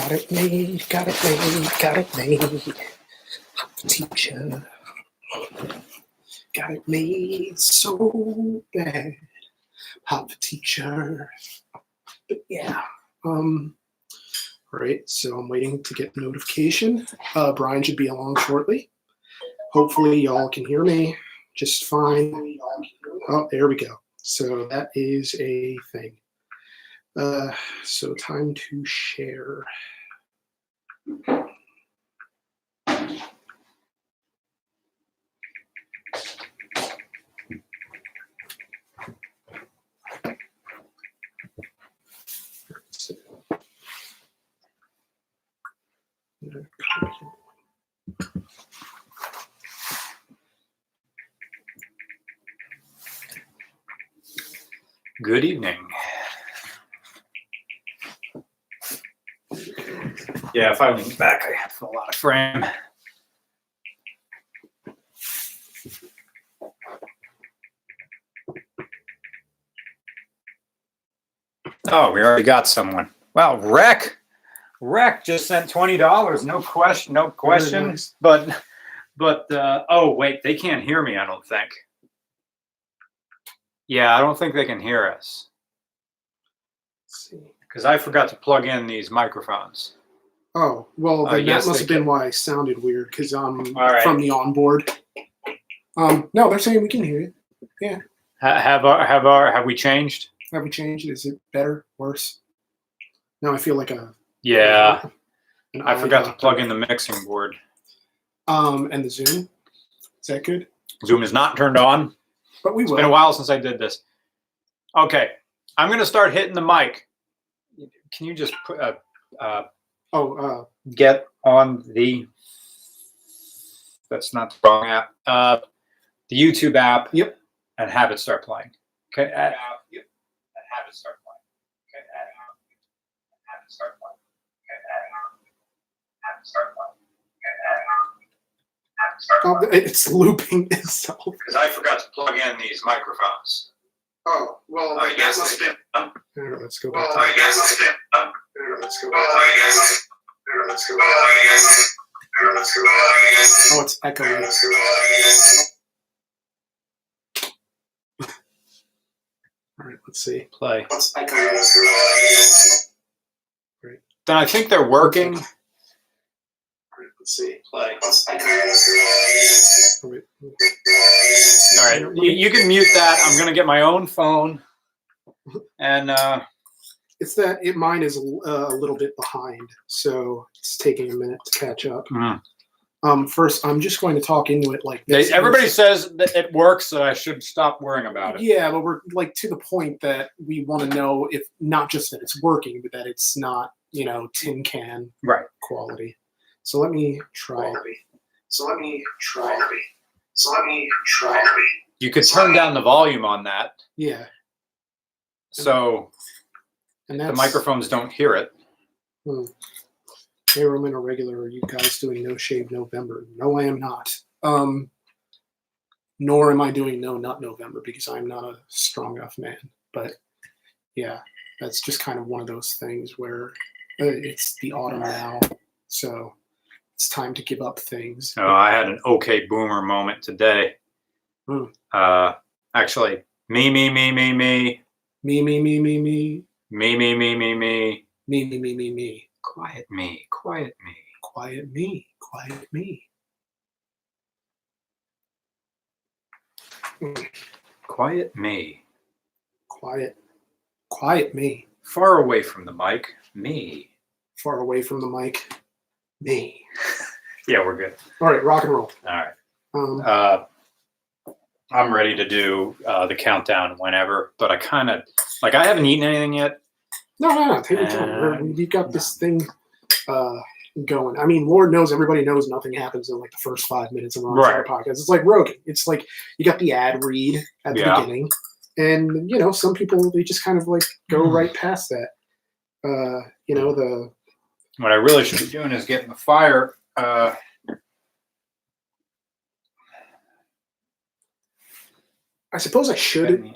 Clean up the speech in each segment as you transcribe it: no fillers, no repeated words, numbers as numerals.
Got it made, got it made, got it made. Teacher. Got it made so bad. Hot teacher. But yeah. Right, so I'm waiting to get the notification. Brian should be along shortly. Hopefully y'all can hear me just fine. Oh, there we go. So that is a thing. So time to share. Good evening. Yeah, if I lean back, I have a lot of frame. Oh, we already got someone. Wow, Rec just sent $20. No questions. But oh wait, they can't hear me, I don't think. Yeah, I don't think they can hear us. Because I forgot to plug in these microphones. Oh, well, then yes, that must have been why I sounded weird, because I'm right. from the onboard. No, they're saying we can hear you. Yeah. Have we changed? Have we changed? Is it better? Worse? Now I feel like a... Yeah. I forgot to plug in the mixing board. And the Zoom. Is that good? Zoom is not turned on. But we will. It's been a while since I did this. Okay. I'm going to start hitting the mic. Can you just put get on the... That's not the wrong app. The YouTube app. Yep. And have it start playing. Okay. Yep. And have it start playing. Okay. And have it start playing. Okay. And have it start playing. It's looping itself. Because I forgot to plug in these microphones. Oh, well, I guess let's go back. Let's go back. Oh, it's echoing. All right, let's see. Play. It's echoing. Right. Then I think they're working. Let's see. Play. All right. You can mute that. I'm going to get my own phone. And it's that mine is a little bit behind, so it's taking a minute to catch up. First, I'm just going to talk into it like this. Everybody says that it works, so I should stop worrying about it. Yeah, but we're like to the point that we want to know if not just that it's working, but that it's not, tin can quality. So let me try. You could turn down the volume on that. Yeah. So and the microphones don't hear it. Hey, Roman, or regular, are you guys doing No Shave November? No, I am not. Nor am I doing No Nut November because I'm not a strong enough man. But yeah, that's just kind of one of those things where it's the autumn now. So it's time to give up things. Oh, I had an okay boomer moment today. Actually, me. Quiet me. Quiet me. Far away from the mic. Me. Far away from the mic. Me. Yeah, we're good. All right, rock and roll. All right. I'm ready to do the countdown whenever, but I kind of I haven't eaten anything yet. No. Take your time. We've got this thing going. I mean, Lord knows everybody knows nothing happens in like the first 5 minutes of an RCR podcast. It's like Rogan. It's like you got the ad read at the beginning, and some people they just kind of like go right past that. What I really should be doing is getting the fire. I suppose I should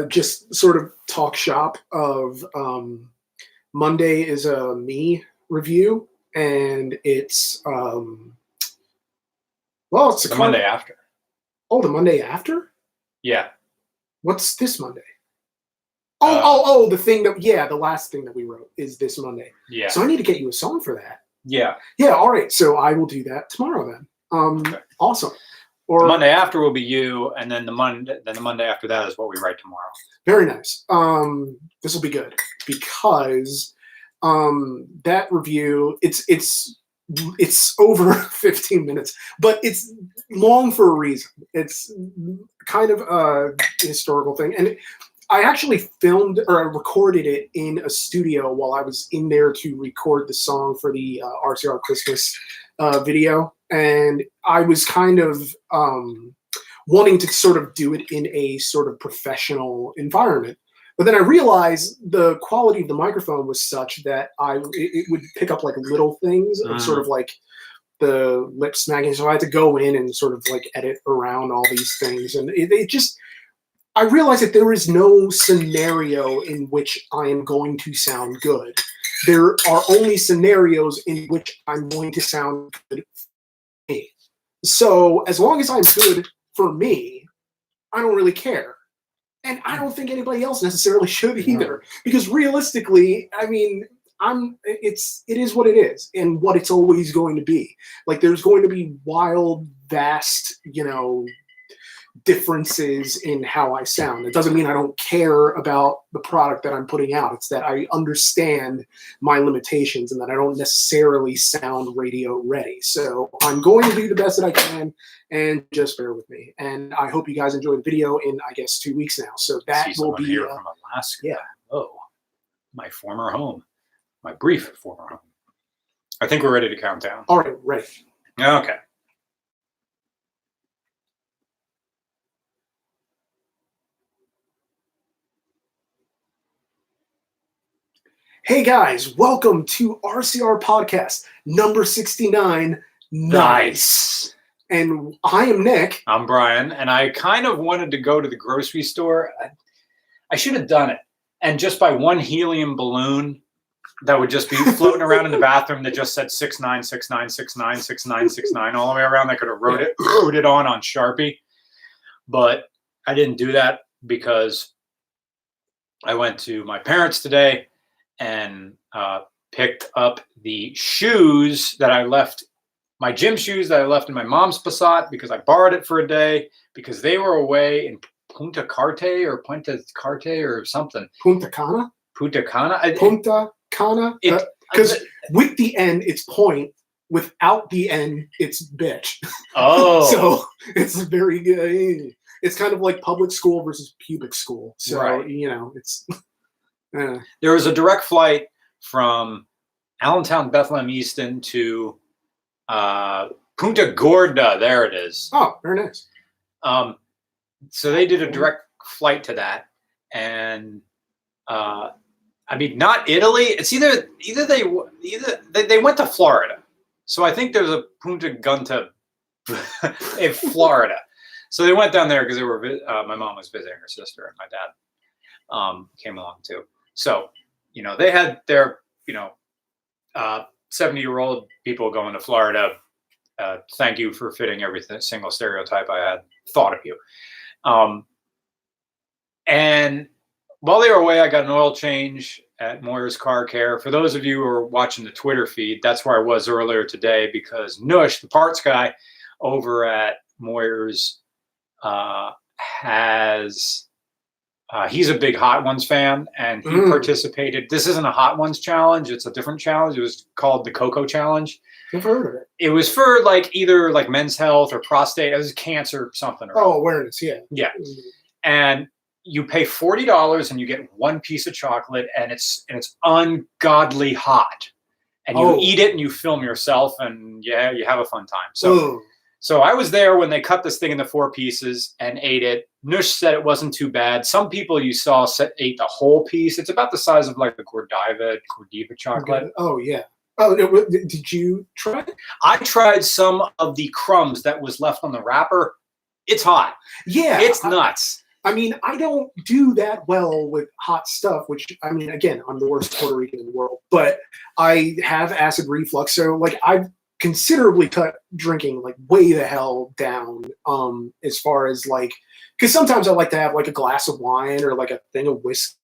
just sort of talk shop of Monday is a me review, and it's it's the Monday after. Oh, the Monday after? Yeah. What's this Monday? Oh, the thing the last thing that we wrote is this Monday. Yeah. So I need to get you a song for that. Yeah. Yeah, all right. So I will do that tomorrow then. Okay. Awesome. Or the Monday after will be you, and then the Monday after that is what we write tomorrow. Very nice. This will be good because that review it's over 15 minutes, but it's long for a reason. It's kind of a historical thing, and I actually filmed or recorded it in a studio while I was in there to record the song for the RCR Christmas video. And I was kind of wanting to sort of do it in a sort of professional environment. But then I realized the quality of the microphone was such that it would pick up like little things of sort of like the lip smacking. So I had to go in and sort of like edit around all these things. And it just... I realize that there is no scenario in which I am going to sound good. There are only scenarios in which I'm going to sound good for me. So as long as I'm good for me, I don't really care. And I don't think anybody else necessarily should either. Because realistically, I mean, it is what it is and what it's always going to be. Like there's going to be wild, vast, differences in how I sound. It doesn't mean I don't care about the product that I'm putting out. It's that I understand my limitations and that I don't necessarily sound radio ready. So I'm going to do the best that I can and just bear with me. And I hope you guys enjoy the video in, I guess, 2 weeks now. So that will be here from Alaska. Yeah. Oh, my former home, my brief former home. I think we're ready to count down. All right, ready. Okay. Hey guys, welcome to RCR Podcast number 69. Nice. And I am Nick. I'm Brian, and I kind of wanted to go to the grocery store. I should have done it. And just by one helium balloon that would just be floating around in the bathroom that just said 6969696969 all the way around, I could have wrote it on Sharpie. But I didn't do that because I went to my parents today and picked up the shoes that I left, my gym shoes that I left in my mom's Passat because I borrowed it for a day because they were away in Punta Cana or something. Punta Cana? Punta Cana? Punta Cana? Because with the N, it's point. Without the N, it's bitch. Oh. So it's very good. It's kind of like public school versus pubic school. So, right. It's... There was a direct flight from Allentown, Bethlehem, Easton to Punta Gorda. There it is. Oh, very nice. So they did a direct flight to that, and I mean, not Italy. It's either they went to Florida. So I think there's a Punta Gunta in Florida. So they went down there because they were. My mom was visiting her sister, and my dad came along too. So, they had their, 70-year-old people going to Florida. Thank you for fitting every single stereotype I had thought of you. And while they were away, I got an oil change at Moyer's Car Care. For those of you who are watching the Twitter feed, that's where I was earlier today because Nush, the parts guy over at Moyer's, he's a big Hot Ones fan, and he participated. This isn't a Hot Ones challenge. It's a different challenge. It was called the Coco Challenge. I've heard of it. It was for either men's health or prostate. It was cancer something. Awareness, yeah. Yeah. And you pay $40 and you get one piece of chocolate, and it's ungodly hot. And you eat it and you film yourself, and you have a fun time. So I was there when they cut this thing into 4 pieces and ate it. Nush said it wasn't too bad. Some people you saw ate the whole piece. It's about the size of the Godiva chocolate. Okay. Oh, yeah. Oh, did you try it? I tried some of the crumbs that was left on the wrapper. It's hot. Yeah. It's nuts. I mean, I don't do that well with hot stuff, which, I mean, again, I'm the worst Puerto Rican in the world, but I have acid reflux. So, like, I've considerably cut drinking, like, way the hell down, as far as, like, because sometimes I like to have, like, a glass of wine or, like, a thing of whiskey.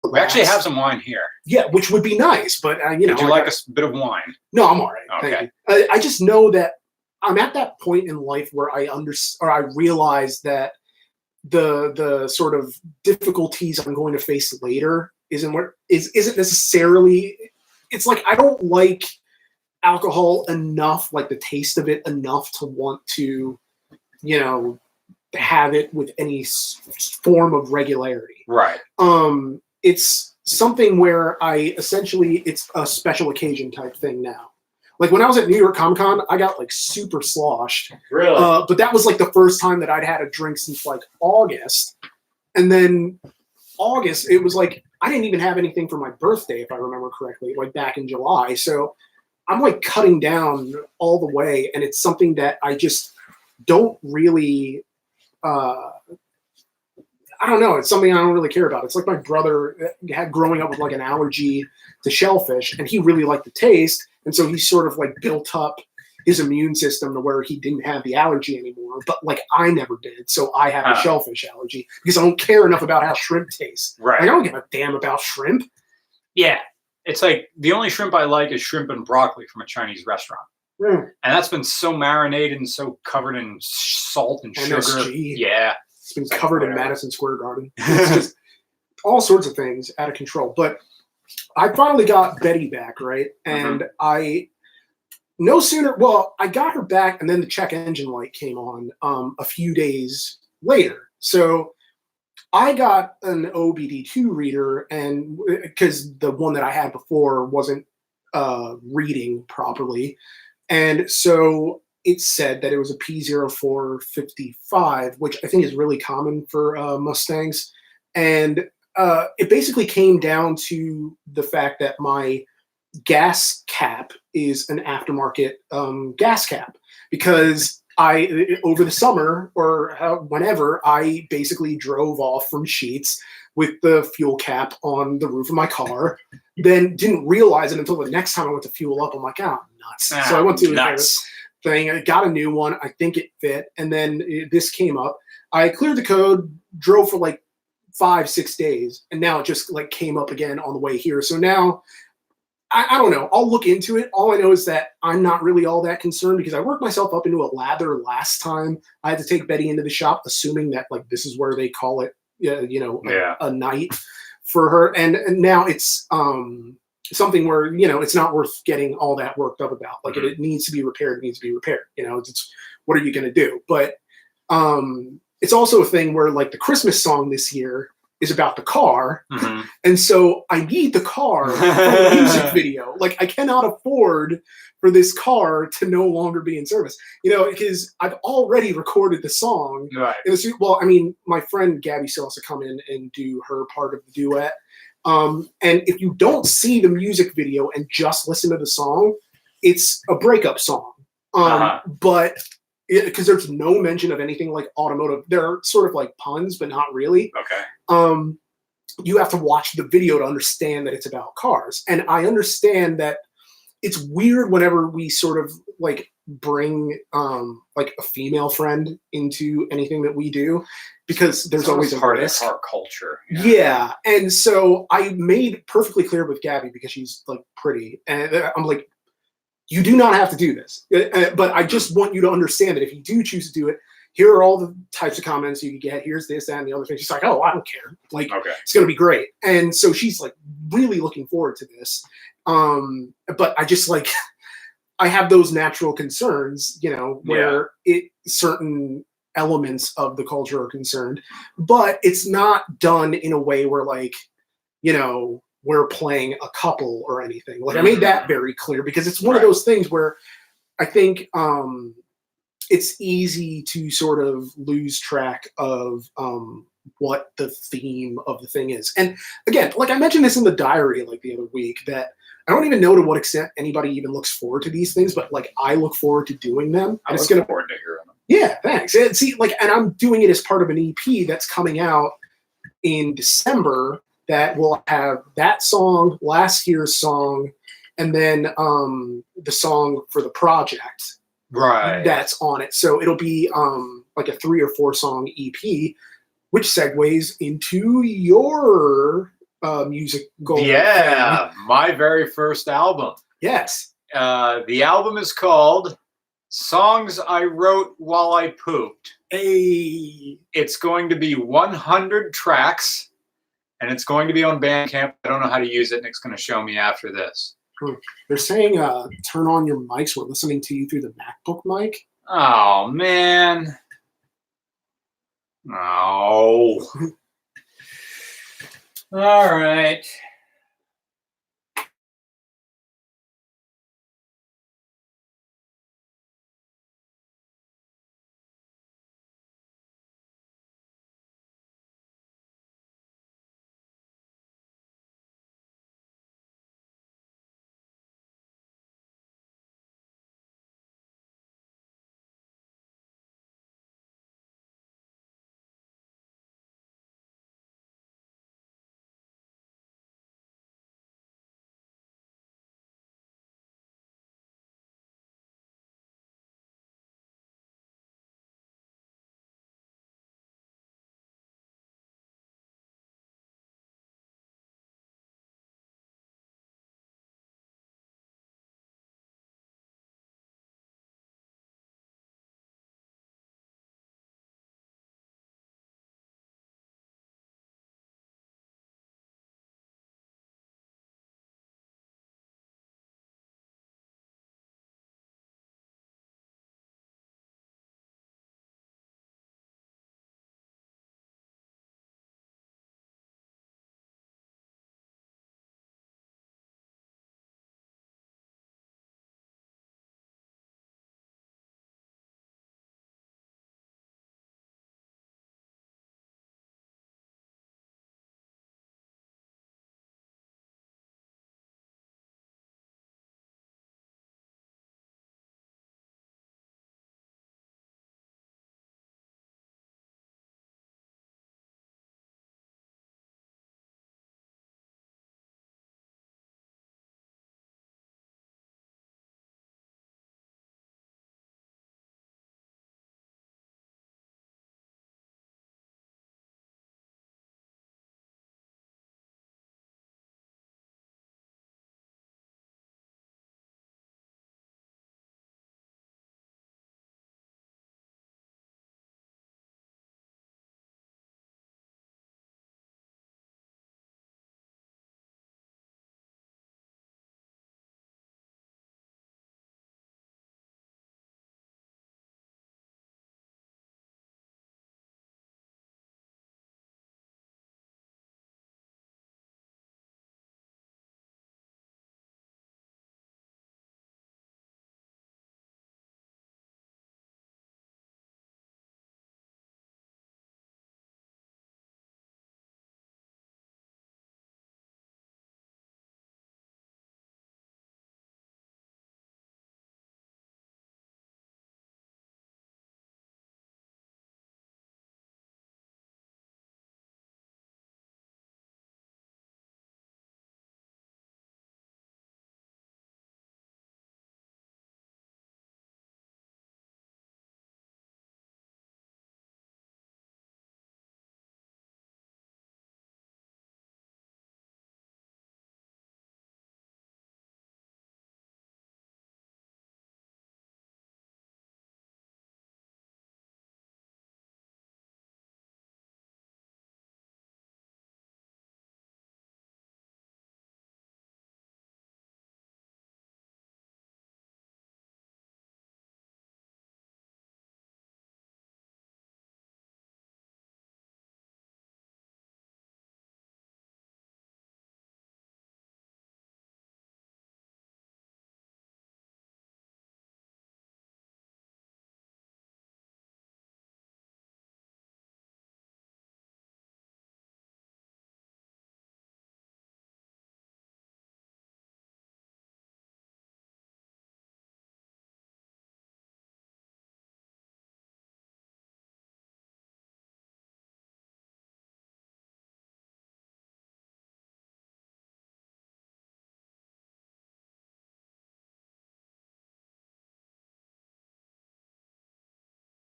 We actually have some wine here. Yeah, which would be nice, but, you know. Would you like a bit of wine? No, I'm all right. Okay. Thank you. I just know that I'm at that point in life where I realize that the sort of difficulties I'm going to face later isn't necessarily. It's like I don't like alcohol enough, like the taste of it enough to want to, you know, have it with any form of regularity. Right. It's something where it's a special occasion type thing now. Like when I was at New York Comic Con, I got like super sloshed. Really? But that was like the first time that I'd had a drink since like August. And then August, it was like, I didn't even have anything for my birthday, if I remember correctly, like back in July. So I'm like cutting down all the way. And it's something that I just don't really, I don't know. It's something I don't really care about. It's like my brother had growing up with like an allergy to shellfish, and he really liked the taste. And so he sort of like built up his immune system to where he didn't have the allergy anymore. But like I never did. So I have a shellfish allergy because I don't care enough about how shrimp tastes. Right. Like, I don't give a damn about shrimp. Yeah. It's like the only shrimp I like is shrimp and broccoli from a Chinese restaurant. Mm. And that's been so marinated and so covered in salt and sugar. MSG. Yeah. It's been covered in Madison Square Garden. It's just all sorts of things out of control. But I finally got Betty back, right? And I got her back, and then the check engine light came on a few days later. So I got an OBD2 reader, and because the one that I had before wasn't reading properly. And so it said that it was a P0455, which I think is really common for Mustangs. And it basically came down to the fact that my gas cap is an aftermarket gas cap, because over the summer or whenever, I basically drove off from Sheetz with the fuel cap on the roof of my car, then didn't realize it until the next time I went to fuel up. I'm like, oh, nuts. So I went to nuts. Thing. I got a new one. I think it fit. And then this came up. I cleared the code, drove for like 5-6 days, and now it just like came up again on the way here. So now I don't know. I'll look into it. All I know is that I'm not really all that concerned because I worked myself up into a lather last time. I had to take Betty into the shop, assuming that like this is where they call it, a night for her. And now it's something where, it's not worth getting all that worked up about. Like it needs to be repaired. It needs to be repaired. It's what are you going to do? But it's also a thing where like the Christmas song this year is about the car. And so I need the car for the music video. Like I cannot afford for this car to no longer be in service, because I've already recorded the song. Right. Well, I mean, my friend Gabby still has to come in and do her part of the duet. And if you don't see the music video and just listen to the song, it's a breakup song. But because there's no mention of anything like automotive. They're sort of like puns, but not really. Okay. You have to watch the video to understand that it's about cars. And I understand that it's weird whenever we sort of like bring like a female friend into anything that we do, because there's always a part risk. of our culture. Yeah. And so I made perfectly clear with Gabby, because she's like pretty, and I'm like, you do not have to do this, but I just want you to understand that if you do choose to do it, here are all the types of comments you can get. Here's this, that, and the other thing. She's like, oh, I don't care. Like, It's going to be great. And so she's like really looking forward to this. But I just like, I have those natural concerns, where certain elements of the culture are concerned, but it's not done in a way where like, we're playing a couple or anything. Like I made that very clear, because it's one of those things where I think it's easy to sort of lose track of what the theme of the thing is. And again, like I mentioned this in the diary like the other week, that I don't even know to what extent anybody even looks forward to these things, but like I look forward to doing them. I and look forward to hearing them. Yeah, thanks. And see, like, and I'm doing it as part of an EP that's coming out in December that will have that song, last year's song, and then the song for the project that's on it. So it'll be like a 3 or 4 song EP, which segues into your music goal. Yeah, my very first album. Yes. The album is called Songs I Wrote While I Pooped. Hey. It's going to be 100 tracks, and it's going to be on Bandcamp. I don't know how to use it. Nick's going to show me after this. They're saying turn on your mics. We're listening to you through the MacBook mic. Oh, man. Oh. All right.